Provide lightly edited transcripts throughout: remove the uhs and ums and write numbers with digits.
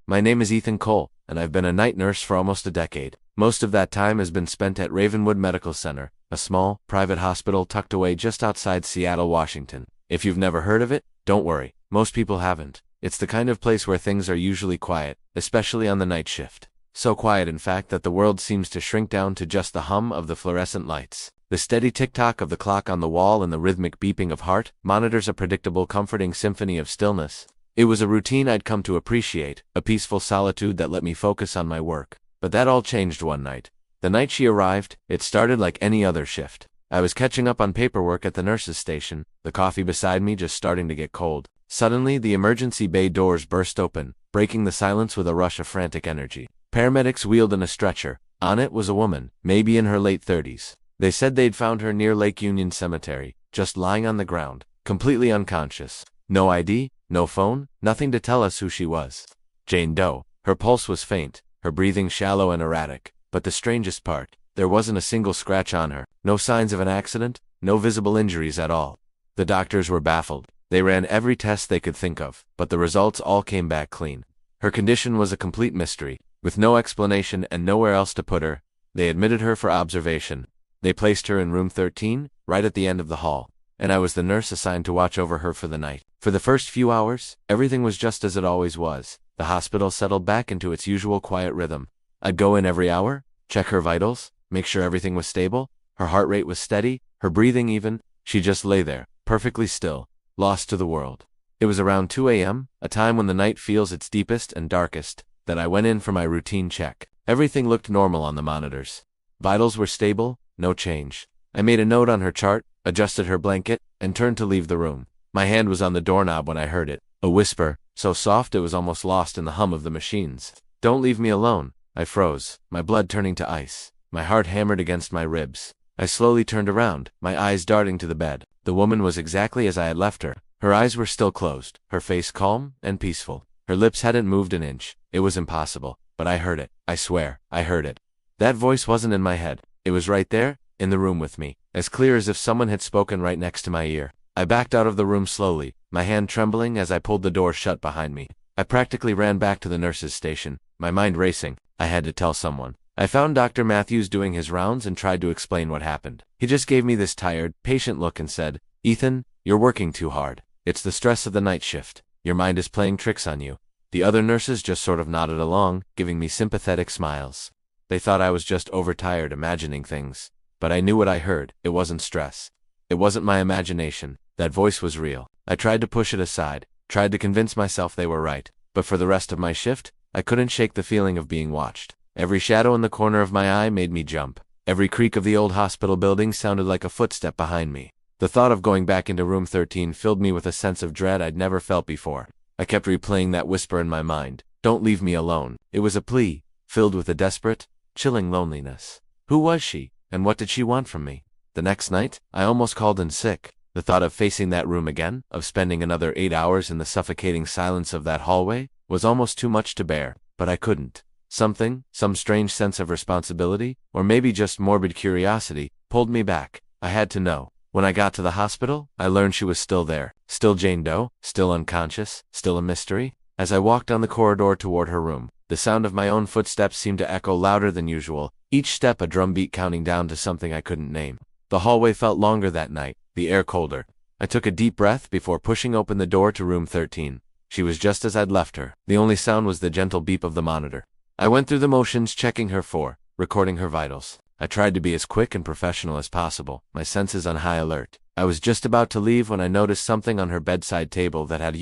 My name is Ethan Cole, and I've been a night nurse for almost a decade. Most of that time has been spent at Rawenwood Medical Center, a small, private hospital tucked away just outside Seattle, Washington. If you've never heard of it, don't worry, most people haven't. It's the kind of place where things are usually quiet, especially on the night shift. So quiet, in fact, that the world seems to shrink down to just the hum of the fluorescent lights. The steady tick-tock of the clock on the wall and the rhythmic beeping of heart monitors a predictable, comforting symphony of stillness. It was a routine I'd come to appreciate, a peaceful solitude that let me focus on my work. But that all changed one night. The night she arrived, it started like any other shift. I was catching up on paperwork at the nurse's station, the coffee beside me just starting to get cold. Suddenly, the emergency bay doors burst open, breaking the silence with a rush of frantic energy. Paramedics wheeled in a stretcher. On it was a woman, maybe in her late 30s. They said they'd found her near Lake Union Cemetery, just lying on the ground, completely unconscious. No ID, no phone, nothing to tell us who she was. Jane Doe. Her pulse was faint, her breathing shallow and erratic. But the strangest part, there wasn't a single scratch on her, no signs of an accident, no visible injuries at all. The doctors were baffled. They ran every test they could think of, but the results all came back clean. Her condition was a complete mystery. With no explanation and nowhere else to put her, they admitted her for observation. They placed her in room 13, right at the end of the hall, and I was the nurse assigned to watch over her for the night. For the first few hours, everything was just as it always was. The hospital settled back into its usual quiet rhythm. I'd go in every hour, check her vitals, make sure everything was stable. Her heart rate was steady, her breathing even. She just lay there, perfectly still, lost to the world. It was around 2 a.m., a time when the night feels its deepest and darkest, that I went in for my routine check. Everything looked normal on the monitors. Vitals were stable, no change. I made a note on her chart, adjusted her blanket, and turned to leave the room. My hand was on the doorknob when I heard it, a whisper, so soft it was almost lost in the hum of the machines. "Don't leave me alone." I froze, my blood turning to ice. My heart hammered against my ribs. I slowly turned around, my eyes darting to the bed. The woman was exactly as I had left her. Her eyes were still closed, her face calm and peaceful. Her lips hadn't moved an inch. It was impossible, but I heard it. I swear, I heard it. That voice wasn't in my head. It was right there, in the room with me, as clear as if someone had spoken right next to my ear. I backed out of the room slowly, my hand trembling as I pulled the door shut behind me. I practically ran back to the nurse's station, my mind racing. I had to tell someone. I found Dr. Matthews doing his rounds and tried to explain what happened. He just gave me this tired, patient look and said, "Ethan, you're working too hard. It's the stress of the night shift. Your mind is playing tricks on you." The other nurses just sort of nodded along, giving me sympathetic smiles. They thought I was just overtired imagining things. But I knew what I heard. It wasn't stress. It wasn't my imagination. That voice was real. I tried to push it aside, tried to convince myself they were right. But for the rest of my shift, I couldn't shake the feeling of being watched. Every shadow in the corner of my eye made me jump. Every creak of the old hospital building sounded like a footstep behind me. The thought of going back into room 13 filled me with a sense of dread I'd never felt before. I kept replaying that whisper in my mind. Don't leave me alone. It was a plea, filled with a desperate, chilling loneliness. Who was she, and what did she want from me? The next night, I almost called in sick. The thought of facing that room again, of spending another 8 hours in the suffocating silence of that hallway, was almost too much to bear, but I couldn't. Some strange sense of responsibility, or maybe just morbid curiosity, pulled me back. I had to know. When I got to the hospital, I learned she was still there. Still Jane Doe, still unconscious, still a mystery. As I walked down the corridor toward her room, the sound of my own footsteps seemed to echo louder than usual, each step a drumbeat counting down to something I couldn't name. The hallway felt longer that night, the air colder. I took a deep breath before pushing open the door to room 13. She was just as I'd left her. The only sound was the gentle beep of the monitor. I went through the motions checking her for, recording her vitals. I tried to be as quick and professional as possible, my senses on high alert. I was just about to leave when I noticed something on her bedside table that had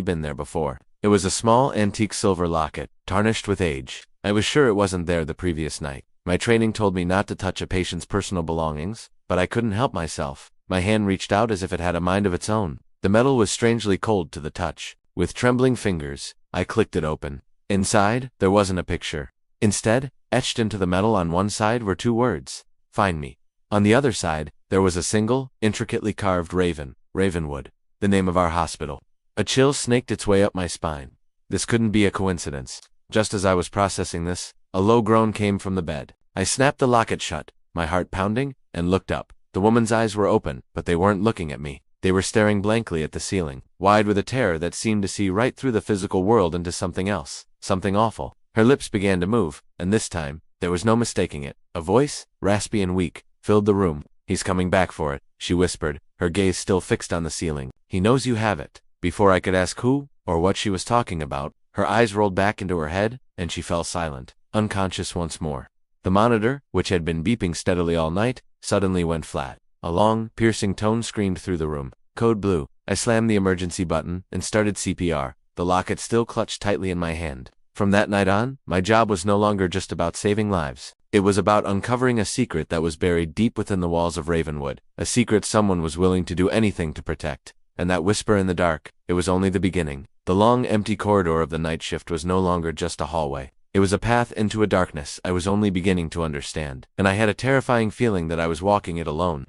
been there before. It was a small antique silver locket, tarnished with age. I was sure it wasn't there the previous night. My training told me not to touch a patient's personal belongings, but I couldn't help myself. My hand reached out as if it had a mind of its own. The metal was strangely cold to the touch. With trembling fingers, I clicked it open. Inside, there wasn't a picture. Instead, etched into the metal on one side were 2 words, "Find me." On the other side, there was a single, intricately carved raven, Rawenwood, the name of our hospital. A chill snaked its way up my spine. This couldn't be a coincidence. Just as I was processing this, a low groan came from the bed. I snapped the locket shut, my heart pounding, and looked up. The woman's eyes were open, but they weren't looking at me. They were staring blankly at the ceiling, wide with a terror that seemed to see right through the physical world into something else, something awful. Her lips began to move, and this time, there was no mistaking it. A voice, raspy and weak, filled the room. "He's coming back for it," she whispered, her gaze still fixed on the ceiling. "He knows you have it." Before I could ask who or what she was talking about, her eyes rolled back into her head, and she fell silent, unconscious once more. The monitor, which had been beeping steadily all night, suddenly went flat. A long, piercing tone screamed through the room. "Code blue." I slammed the emergency button and started CPR, the locket still clutched tightly in my hand. From that night on, my job was no longer just about saving lives. It was about uncovering a secret that was buried deep within the walls of Ravenwood, a secret someone was willing to do anything to protect. And that whisper in the dark, it was only the beginning. The long, empty corridor of the night shift was no longer just a hallway. It was a path into a darkness I was only beginning to understand, and I had a terrifying feeling that I was walking it alone.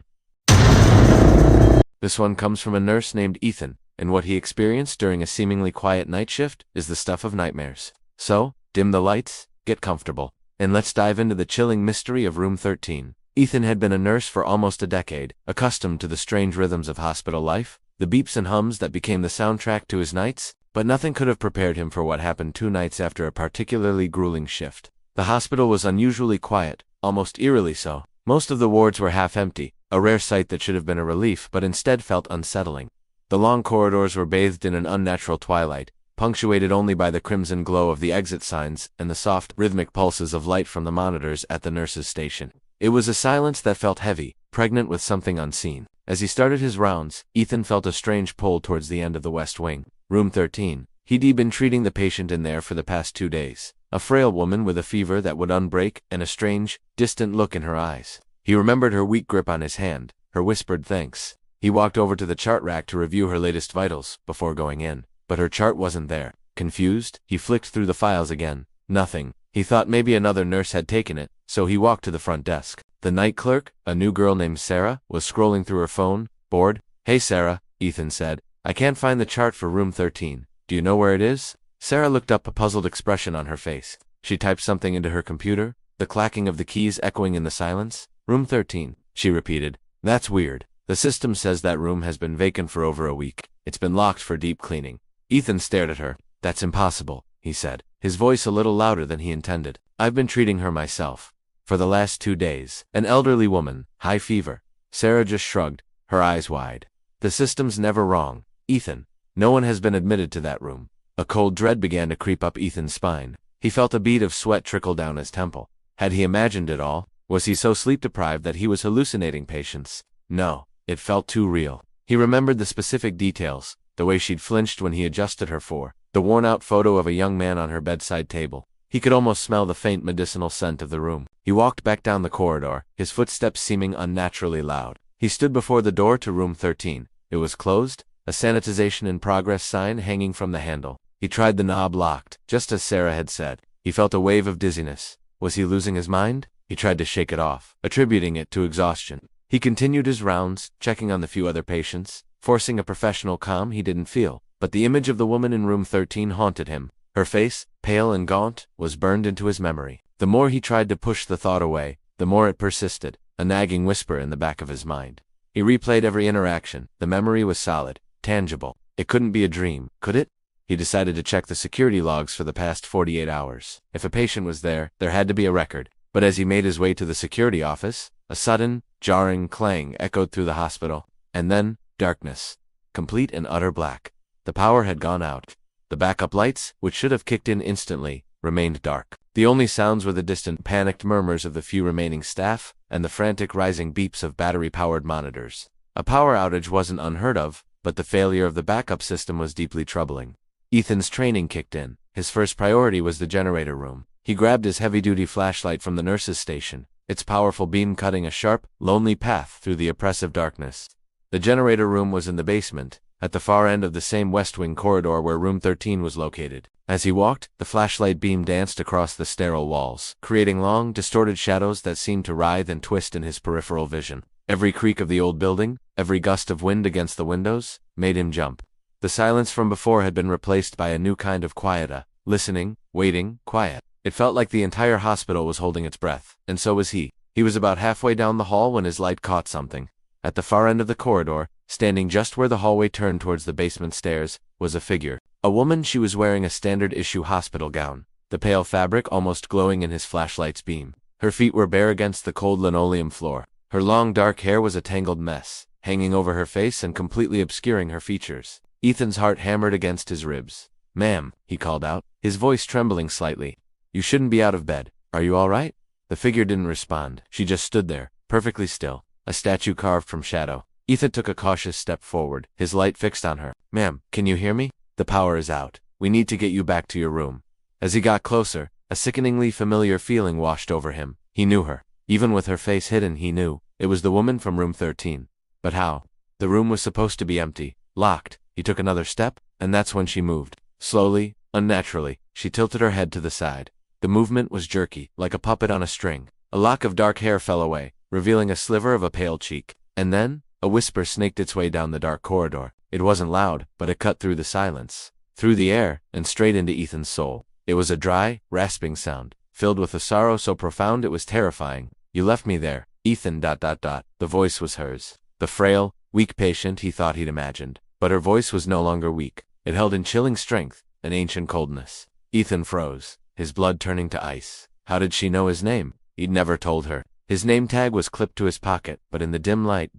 This one comes from a nurse named Ethan, and what he experienced during a seemingly quiet night shift is the stuff of nightmares. So, dim the lights, get comfortable, and let's dive into the chilling mystery of Room 13. Ethan had been a nurse for almost a decade, accustomed to the strange rhythms of hospital life, the beeps and hums that became the soundtrack to his nights, but nothing could have prepared him for what happened 2 nights after a particularly grueling shift. The hospital was unusually quiet, almost eerily so. Most of the wards were half empty, a rare sight that should have been a relief but instead felt unsettling. The long corridors were bathed in an unnatural twilight, punctuated only by the crimson glow of the exit signs and the soft, rhythmic pulses of light from the monitors at the nurses' station. It was a silence that felt heavy, pregnant with something unseen. As he started his rounds, Ethan felt a strange pull towards the end of the West Wing. Room 13. He'd been treating the patient in there for the past 2 days. A frail woman with a fever that would unbreak and a strange, distant look in her eyes. He remembered her weak grip on his hand, her whispered thanks. He walked over to the chart rack to review her latest vitals before going in. But her chart wasn't there. Confused, he flicked through the files again. Nothing. He thought maybe another nurse had taken it, so he walked to the front desk. The night clerk, a new girl named Sarah, was scrolling through her phone, bored. "Hey Sarah," Ethan said. "I can't find the chart for Room 13. Do you know where it is?" Sarah looked up, a puzzled expression on her face. She typed something into her computer, the clacking of the keys echoing in the silence. "Room 13, she repeated. "That's weird. The system says that room has been vacant for over a week. It's been locked for deep cleaning." Ethan stared at her. "That's impossible," he said, his voice a little louder than he intended. "I've been treating her myself. For the last 2 days. An elderly woman, high fever." Sarah just shrugged, her eyes wide. "The system's never wrong, Ethan. No one has been admitted to that room." A cold dread began to creep up Ethan's spine. He felt a bead of sweat trickle down his temple. Had he imagined it all? Was he so sleep-deprived that he was hallucinating patients? No, it felt too real. He remembered the specific details, the way she'd flinched when he adjusted her for, the worn-out photo of a young man on her bedside table. He could almost smell the faint medicinal scent of the room. He walked back down the corridor, his footsteps seeming unnaturally loud. He stood before the door to Room 13. It was closed, a sanitization in progress sign hanging from the handle. He tried the knob, locked, just as Sarah had said. He felt a wave of dizziness. Was he losing his mind? He tried to shake it off, attributing it to exhaustion. He continued his rounds, checking on the few other patients, forcing a professional calm he didn't feel. But the image of the woman in Room 13 haunted him. Her face, pale and gaunt, was burned into his memory. The more he tried to push the thought away, the more it persisted, a nagging whisper in the back of his mind. He replayed every interaction. The memory was solid, tangible. It couldn't be a dream, could it? He decided to check the security logs for the past 48 hours. If a patient was there, there had to be a record. But as he made his way to the security office, a sudden, jarring clang echoed through the hospital. And then, darkness. Complete and utter black. The power had gone out. The backup lights, which should have kicked in instantly, remained dark. The only sounds were the distant, panicked murmurs of the few remaining staff, and the frantic rising beeps of battery-powered monitors. A power outage wasn't unheard of, but the failure of the backup system was deeply troubling. Ethan's training kicked in. His first priority was the generator room. He grabbed his heavy-duty flashlight from the nurse's station, its powerful beam cutting a sharp, lonely path through the oppressive darkness. The generator room was in the basement, at the far end of the same West Wing corridor where Room 13 was located. As he walked, the flashlight beam danced across the sterile walls, creating long, distorted shadows that seemed to writhe and twist in his peripheral vision. Every creak of the old building, every gust of wind against the windows, made him jump. The silence from before had been replaced by a new kind of quiet, listening, waiting, quiet. It felt like the entire hospital was holding its breath, and so was he. He was about halfway down the hall when his light caught something. At the far end of the corridor, standing just where the hallway turned towards the basement stairs, was a figure. A woman. She was wearing a standard-issue hospital gown, the pale fabric almost glowing in his flashlight's beam. Her feet were bare against the cold linoleum floor. Her long dark hair was a tangled mess, hanging over her face and completely obscuring her features. Ethan's heart hammered against his ribs. "Ma'am," he called out, his voice trembling slightly. "You shouldn't be out of bed. Are you all right?" The figure didn't respond. She just stood there, perfectly still, a statue carved from shadow. Ethan took a cautious step forward, his light fixed on her. "Ma'am, can you hear me? The power is out. We need to get you back to your room." As he got closer, a sickeningly familiar feeling washed over him. He knew her. Even with her face hidden, he knew. It was the woman from room 13. But how? The room was supposed to be empty, locked. He took another step, and that's when she moved. Slowly, unnaturally, she tilted her head to the side. The movement was jerky, like a puppet on a string. A lock of dark hair fell away, revealing a sliver of a pale cheek. And then, a whisper snaked its way down the dark corridor. It wasn't loud, but it cut through the silence, through the air, and straight into Ethan's soul. It was a dry, rasping sound, filled with a sorrow so profound it was terrifying. "You left me there, Ethan. The voice was hers. The frail, weak patient he thought he'd imagined. But her voice was no longer weak. It held in chilling strength, an ancient coldness. Ethan froze, his blood turning to ice. How did she know his name? He'd never told her. His name tag was clipped to his pocket, but in the dim light,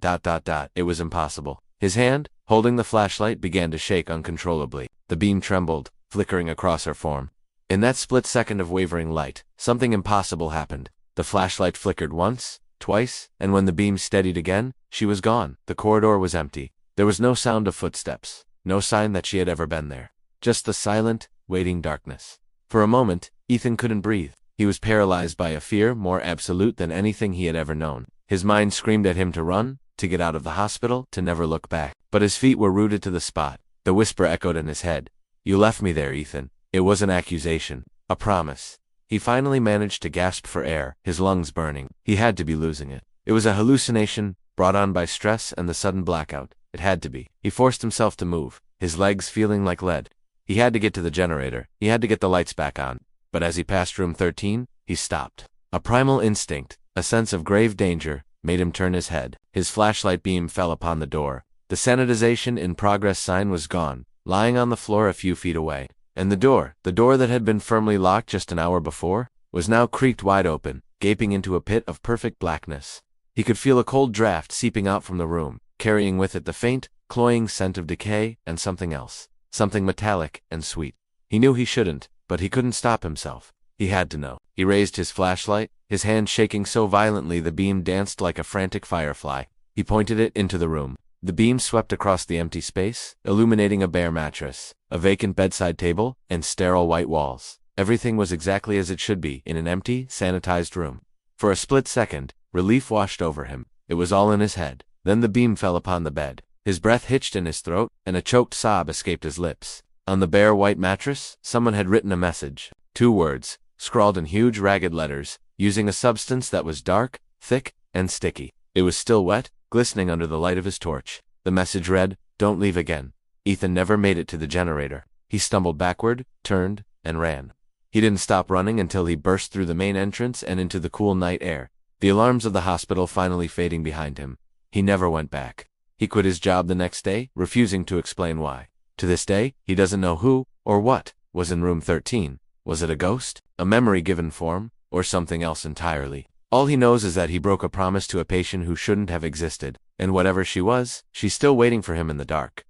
it was impossible. His hand, holding the flashlight, began to shake uncontrollably. The beam trembled, flickering across her form. In that split second of wavering light, something impossible happened. The flashlight flickered once, twice, and when the beam steadied again, she was gone. The corridor was empty. There was no sound of footsteps, no sign that she had ever been there. Just the silent, waiting darkness. For a moment, Ethan couldn't breathe. He was paralyzed by a fear more absolute than anything he had ever known. His mind screamed at him to run, to get out of the hospital, to never look back. But his feet were rooted to the spot. The whisper echoed in his head. "You left me there, Ethan." It was an accusation, a promise. He finally managed to gasp for air, his lungs burning. He had to be losing it. It was a hallucination, brought on by stress and the sudden blackout. It had to be. He forced himself to move, his legs feeling like lead. He had to get to the generator. He had to get the lights back on. But as he passed room 13, he stopped. A primal instinct, a sense of grave danger, made him turn his head. His flashlight beam fell upon the door. The sanitization in progress sign was gone, lying on the floor a few feet away. And the door that had been firmly locked just an hour before, was now creaked wide open, gaping into a pit of perfect blackness. He could feel a cold draft seeping out from the room, carrying with it the faint, cloying scent of decay and something else, something metallic and sweet. He knew he shouldn't, but he couldn't stop himself. He had to know. He raised his flashlight, his hand shaking so violently the beam danced like a frantic firefly. He pointed it into the room. The beam swept across the empty space, illuminating a bare mattress, a vacant bedside table, and sterile white walls. Everything was exactly as it should be in an empty, sanitized room. For a split second, relief washed over him. It was all in his head. Then the beam fell upon the bed. His breath hitched in his throat, and a choked sob escaped his lips. On the bare white mattress, someone had written a message. 2 words, scrawled in huge ragged letters, using a substance that was dark, thick, and sticky. It was still wet, glistening under the light of his torch. The message read, "Don't leave again." Ethan never made it to the generator. He stumbled backward, turned, and ran. He didn't stop running until he burst through the main entrance and into the cool night air, the alarms of the hospital finally fading behind him. He never went back. He quit his job the next day, refusing to explain why. To this day, he doesn't know who, or what, was in room 13. Was it a ghost, a memory given form, or something else entirely? All he knows is that he broke a promise to a patient who shouldn't have existed, and whatever she was, she's still waiting for him in the dark.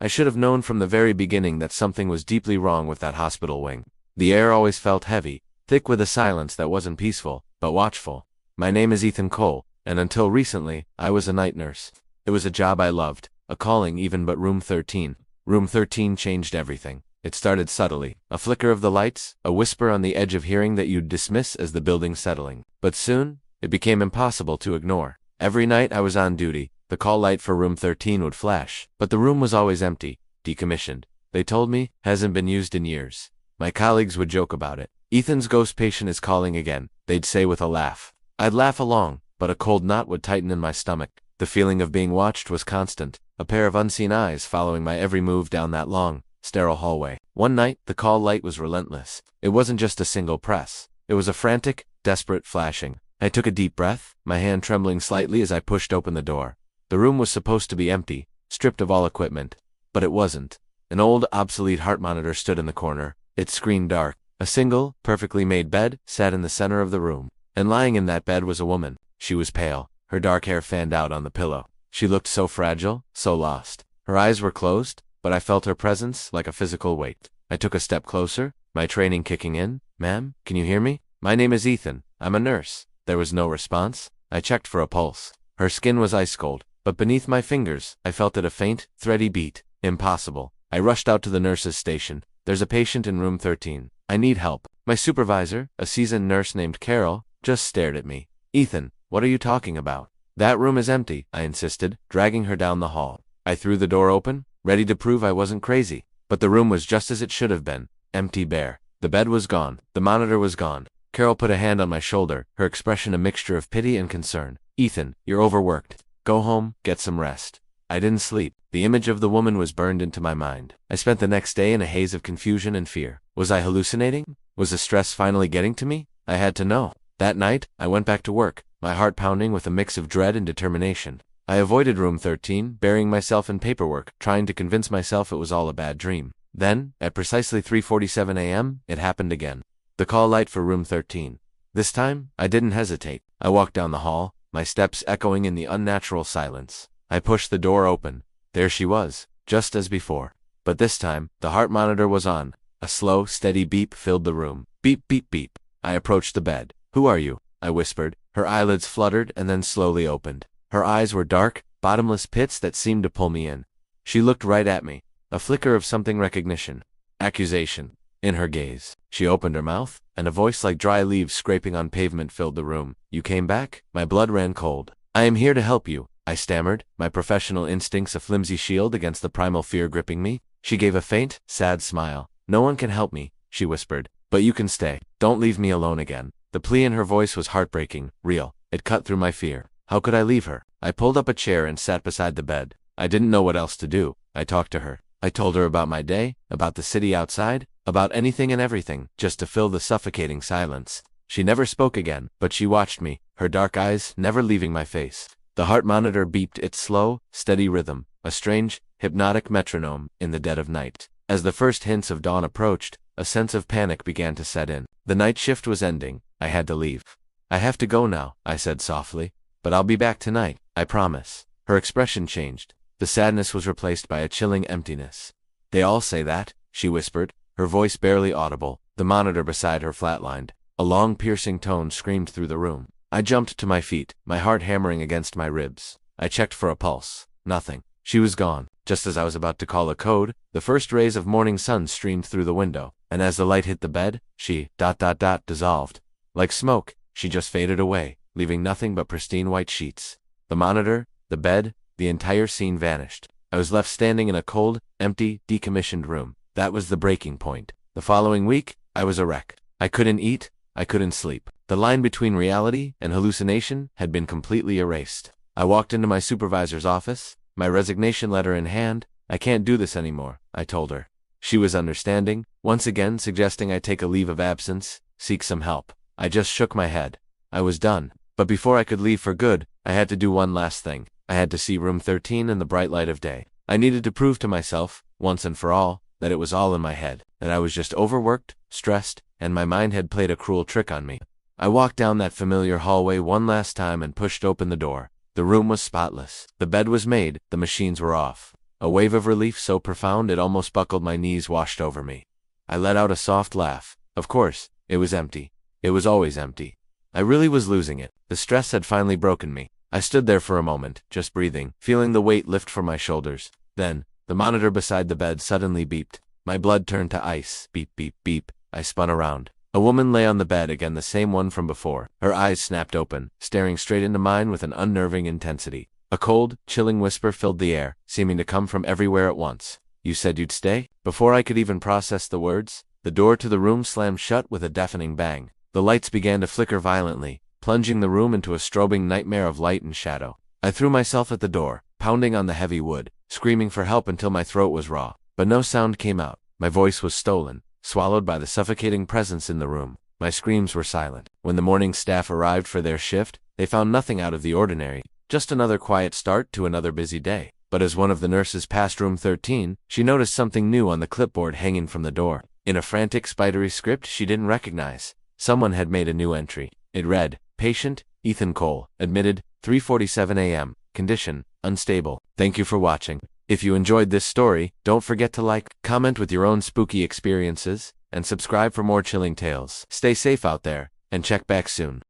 I should have known from the very beginning that something was deeply wrong with that hospital wing. The air always felt heavy, thick with a silence that wasn't peaceful, but watchful. My name is Ethan Cole, and until recently, I was a night nurse. It was a job I loved, a calling even, but room 13. Room 13 changed everything. It started subtly, a flicker of the lights, a whisper on the edge of hearing that you'd dismiss as the building settling. But soon, it became impossible to ignore. Every night I was on duty, the call light for room 13 would flash, but the room was always empty, decommissioned. They told me, hasn't been used in years. My colleagues would joke about it. "Ethan's ghost patient is calling again," they'd say with a laugh. I'd laugh along, but a cold knot would tighten in my stomach. The feeling of being watched was constant, a pair of unseen eyes following my every move down that long, sterile hallway. One night, the call light was relentless. It wasn't just a single press. It was a frantic, desperate flashing. I took a deep breath, my hand trembling slightly as I pushed open the door. The room was supposed to be empty, stripped of all equipment. But it wasn't. An old, obsolete heart monitor stood in the corner, its screen dark. A single, perfectly made bed sat in the center of the room. And lying in that bed was a woman. She was pale, her dark hair fanned out on the pillow. She looked so fragile, so lost. Her eyes were closed, but I felt her presence like a physical weight. I took a step closer, my training kicking in. "Ma'am, can you hear me? My name is Ethan. I'm a nurse." There was no response. I checked for a pulse. Her skin was ice cold, but beneath my fingers, I felt it a faint, thready beat. Impossible. I rushed out to the nurse's station. "There's a patient in room 13. I need help." My supervisor, a seasoned nurse named Carol, just stared at me. "Ethan, what are you talking about?" "That room is empty," I insisted, dragging her down the hall. I threw the door open, ready to prove I wasn't crazy. But the room was just as it should have been. Empty, bare. The bed was gone. The monitor was gone. Carol put a hand on my shoulder, her expression a mixture of pity and concern. "Ethan, you're overworked. Go home, get some rest." I didn't sleep. The image of the woman was burned into my mind. I spent the next day in a haze of confusion and fear. Was I hallucinating? Was the stress finally getting to me? I had to know. That night, I went back to work, my heart pounding with a mix of dread and determination. I avoided room 13, burying myself in paperwork, trying to convince myself it was all a bad dream. Then, at precisely 3:47 a.m., it happened again. The call light for room 13. This time, I didn't hesitate. I walked down the hall, my steps echoing in the unnatural silence. I pushed the door open. There she was, just as before. But this time, the heart monitor was on. A slow, steady beep filled the room. Beep, beep, beep. I approached the bed. "Who are you?" I whispered. Her eyelids fluttered and then slowly opened. Her eyes were dark, bottomless pits that seemed to pull me in. She looked right at me. A flicker of something recognition. Accusation. In her gaze. She opened her mouth, and a voice like dry leaves scraping on pavement filled the room. "You came back?" My blood ran cold. "I am here to help you," I stammered, my professional instincts a flimsy shield against the primal fear gripping me. She gave a faint, sad smile. "No one can help me," she whispered. "But you can stay. Don't leave me alone again." The plea in her voice was heartbreaking, real. It cut through my fear. How could I leave her? I pulled up a chair and sat beside the bed. I didn't know what else to do. I talked to her. I told her about my day, about the city outside, about anything and everything, just to fill the suffocating silence. She never spoke again, but she watched me, her dark eyes never leaving my face. The heart monitor beeped its slow, steady rhythm, a strange, hypnotic metronome in the dead of night. As the first hints of dawn approached, a sense of panic began to set in. The night shift was ending. I had to leave. "I have to go now," I said softly. "But I'll be back tonight, I promise." Her expression changed. The sadness was replaced by a chilling emptiness. "They all say that," she whispered, her voice barely audible. The monitor beside her flatlined. A long, piercing tone screamed through the room. I jumped to my feet, my heart hammering against my ribs. I checked for a pulse. Nothing. She was gone. Just as I was about to call a code, the first rays of morning sun streamed through the window, and as the light hit the bed, she dissolved. Like smoke, she just faded away, leaving nothing but pristine white sheets. The monitor, the bed, the entire scene vanished. I was left standing in a cold, empty, decommissioned room. That was the breaking point. The following week, I was a wreck. I couldn't eat, I couldn't sleep. The line between reality and hallucination had been completely erased. I walked into my supervisor's office, my resignation letter in hand. "I can't do this anymore," I told her. She was understanding, once again suggesting I take a leave of absence, seek some help. I just shook my head. I was done. But before I could leave for good, I had to do one last thing. I had to see room 13 in the bright light of day. I needed to prove to myself, once and for all, that it was all in my head, that I was just overworked, stressed, and my mind had played a cruel trick on me. I walked down that familiar hallway one last time and pushed open the door. The room was spotless. The bed was made, the machines were off. A wave of relief so profound it almost buckled my knees washed over me. I let out a soft laugh. Of course, it was empty. It was always empty. I really was losing it. The stress had finally broken me. I stood there for a moment, just breathing, feeling the weight lift from my shoulders. Then, the monitor beside the bed suddenly beeped. My blood turned to ice. Beep, beep, beep. I spun around. A woman lay on the bed again, the same one from before. Her eyes snapped open, staring straight into mine with an unnerving intensity. A cold, chilling whisper filled the air, seeming to come from everywhere at once. "You said you'd stay?" Before I could even process the words, the door to the room slammed shut with a deafening bang. The lights began to flicker violently, plunging the room into a strobing nightmare of light and shadow. I threw myself at the door, pounding on the heavy wood, screaming for help until my throat was raw. But no sound came out. My voice was stolen, swallowed by the suffocating presence in the room. My screams were silent. When the morning staff arrived for their shift, they found nothing out of the ordinary, just another quiet start to another busy day. But as one of the nurses passed room 13, she noticed something new on the clipboard hanging from the door. In a frantic, spidery script she didn't recognize, someone had made a new entry. It read, "Patient, Ethan Cole, admitted, 3:47 a.m., condition, unstable." Thank you for watching. If you enjoyed this story, don't forget to like, comment with your own spooky experiences, and subscribe for more chilling tales. Stay safe out there, and check back soon.